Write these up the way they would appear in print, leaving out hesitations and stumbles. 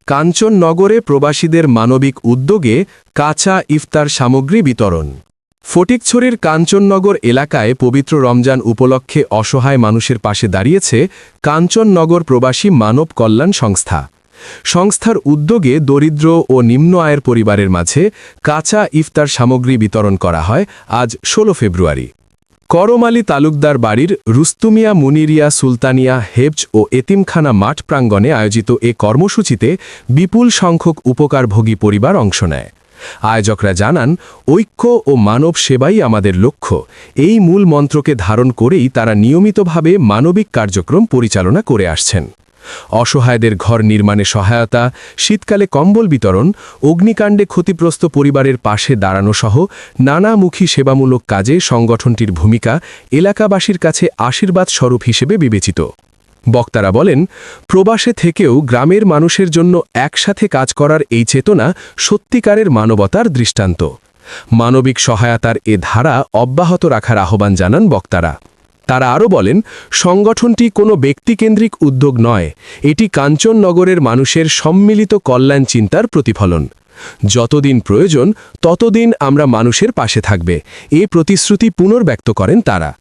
কাঞ্চননগরে প্রবাসীদের মানবিক উদ্যোগে কাঁচা ইফতার সামগ্রী বিতরণ। ফটিকছড়ির কাঞ্চননগর এলাকায় পবিত্র রমজান উপলক্ষে অসহায় মানুষের পাশে দাঁড়িয়েছে কাঞ্চননগর প্রবাসী মানব কল্যাণ সংস্থা। সংস্থার উদ্যোগে দরিদ্র ও নিম্ন আয়ের পরিবারের মাঝে কাঁচা ইফতার সামগ্রী বিতরণ করা হয় আজ ১৬ ফেব্রুয়ারি। করমালী তালুকদার বাড়ির রুস্তুমিয়া মুনিরিয়া সুলতানিয়া হেফজ ও এতিমখানা মাঠ প্রাঙ্গণে আয়োজিত এ কর্মসূচিতে বিপুল সংখ্যক উপকারভোগী পরিবার অংশ নেয়। আয়োজকরা জানান, ঐক্য ও মানব সেবাই আমাদের লক্ষ্য। এই মূল মন্ত্রকে ধারণ করেই তারা নিয়মিতভাবে মানবিক কার্যক্রম পরিচালনা করে আসছেন। অসহায়দের ঘর নির্মাণে সহায়তা, শীতকালে কম্বল বিতরণ, অগ্নিকাণ্ডে ক্ষতিগ্রস্ত পরিবারের পাশে দাঁড়ানো সহ নানামুখী সেবামূলক কাজে সংগঠনটির ভূমিকা এলাকাবাসীর কাছে আশীর্বাদ স্বরূপ হিসেবে বিবেচিত। বক্তারা বলেন, প্রবাসে থেকেও গ্রামের মানুষের জন্য একসাথে কাজ করার এই চেতনা সত্যিকারের মানবতার দৃষ্টান্ত। মানবিক সহায়তার এ ধারা অব্যাহত রাখার আহ্বান জানান বক্তারা। তারা আরও বলেন, সংগঠনটি কোনো ব্যক্তিকেন্দ্রিক উদ্যোগ নয়, এটি কাঞ্চননগরের মানুষের সম্মিলিত কল্যাণ চিন্তার প্রতিফলন। যতদিন প্রয়োজন ততদিন আমরা মানুষের পাশে থাকবে, এ প্রতিশ্রুতি পুনর্ব্যক্ত করেন তারা।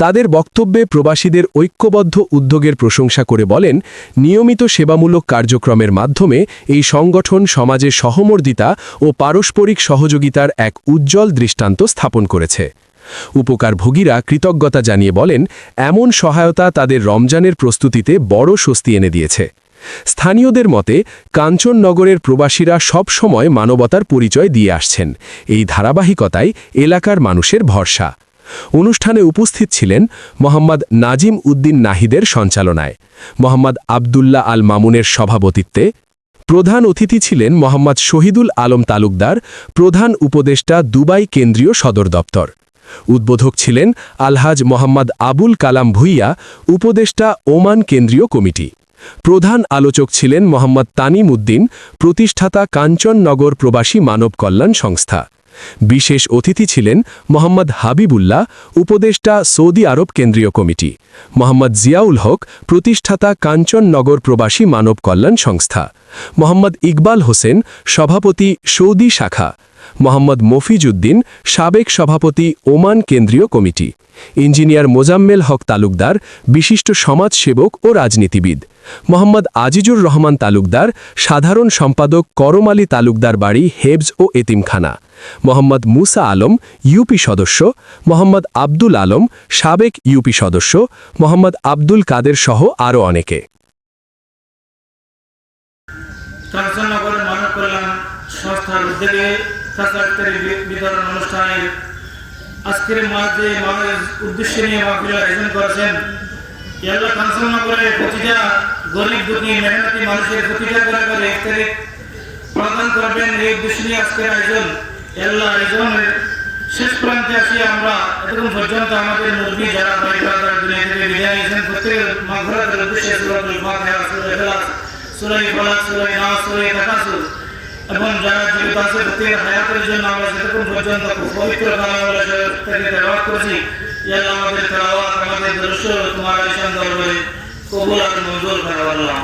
তাদের বক্তব্যে প্রবাসীদের ঐক্যবদ্ধ উদ্যোগের প্রশংসা করে বলেন, নিয়মিত সেবামূলক কার্যক্রমের মাধ্যমে এই সংগঠন সমাজে সহমর্দিতা ও পারস্পরিক সহযোগিতার এক উজ্জ্বল দৃষ্টান্ত স্থাপন করেছে। উপকারভোগীরা কৃতজ্ঞতা জানিয়ে বলেন, এমন সহায়তা তাদের রমজানের প্রস্তুতিতে বড় স্বস্তি এনে দিয়েছে। স্থানীয়দের মতে, কাঞ্চননগরের প্রবাসীরা সব সময় মানবতার পরিচয় দিয়ে আসছেন। এই ধারাবাহিকতাই এলাকার মানুষের ভরসা। অনুষ্ঠানে উপস্থিত ছিলেন মোহাম্মদ নাজিম উদ্দিন নাহিদের সঞ্চালনায়, মোহাম্মদ আবদুল্লাহ আল মামুনের সভাপতিত্বে। প্রধান অতিথি ছিলেন মোহাম্মদ শহীদুল আলম তালুকদার, প্রধান উপদেষ্টা, দুবাই কেন্দ্রীয় সদর দপ্তর। উদ্বোধক ছিলেন আলহাজ মোহাম্মদ আবুল কালাম ভুইয়া, উপদেষ্টা, ওমান কেন্দ্রীয় কমিটি। প্রধান আলোচক ছিলেন মোহাম্মদ তানিম উদ্দিন, প্রতিষ্ঠাতা, কাঞ্চননগর প্রবাসী মানব কল্যাণ সংস্থা। বিশেষ অতিথি ছিলেন মোহাম্মদ হাবিবুল্লাহ, উপদেষ্টা, সৌদি আরব কেন্দ্রীয় কমিটি। মোহাম্মদ জিয়াউল হক, প্রতিষ্ঠাতা, কাঞ্চননগর প্রবাসী মানব কল্যাণ সংস্থা। মোহাম্মদ ইকবাল হোসেন, সভাপতি, সৌদি শাখা। মোহাম্মদ মফিজউদ্দিন, সাবেক সভাপতি, ওমান কেন্দ্রীয় কমিটি। ইঞ্জিনিয়ার মোজাম্মেল হক তালুকদার, বিশিষ্ট সমাজসেবক ও রাজনীতিবিদ। মোহাম্মদ আজিজুর রহমান তালুকদার, সাধারণ সম্পাদক, করমালী তালুকদার বাড়ি হেফজ ও এতিমখানা। মোহাম্মদ মুসা আলম, ইউপি সদস্য। মোহাম্মদ আব্দুল আলম, সাবেক ইউপি সদস্য। মোহাম্মদ আব্দুল কাদের সহ আরও অনেকে। কাঞ্চননগরের মানব কল্যাণ সংস্থার উদ্যোগে বিতরণ অনুষ্ঠানের আজকের মাঝে মানুষের উদ্দেশ্যে নিয়ে মাহফিলের আয়োজন করেছেন। আল্লাহ কাঞ্চননগরের প্রতিটা গরিব দুঃখী মেহনতি মানুষের প্রতিটা করে ইফতারি প্রদান করবেন, এই উদ্দেশ্যে নিয়ে আজকের আয়োজন। আল্লাহ আয়োজনের শেষ প্রান্তে আসি আমরা এতক্ষণ পর্যন্ত আমাদের মুরব্বী যারা দুনিয়া থেকে বিদায় নিয়েছেন, প্রত্যেকের মাগফিরাতের উদ্দেশ্যে সূরাতুল ফাতিহা, সূরা ইখলাস, সূরা ফালাক, সূরা নাস, সূরা তাকাসুর এবং যারা জীবিত আছে প্রত্যেকের হায়াতের জন্য আমরা যতক্ষণ পর্যন্ত পবিত্র কালামুল্লাহ থেকে তেলাওয়াত করেছি, আল্লাহ আমাদের তেলাওয়াত, আমাদের দরুদ তোমার ঈশান দরবারে কবুল আর মঞ্জুর করো আল্লাহ।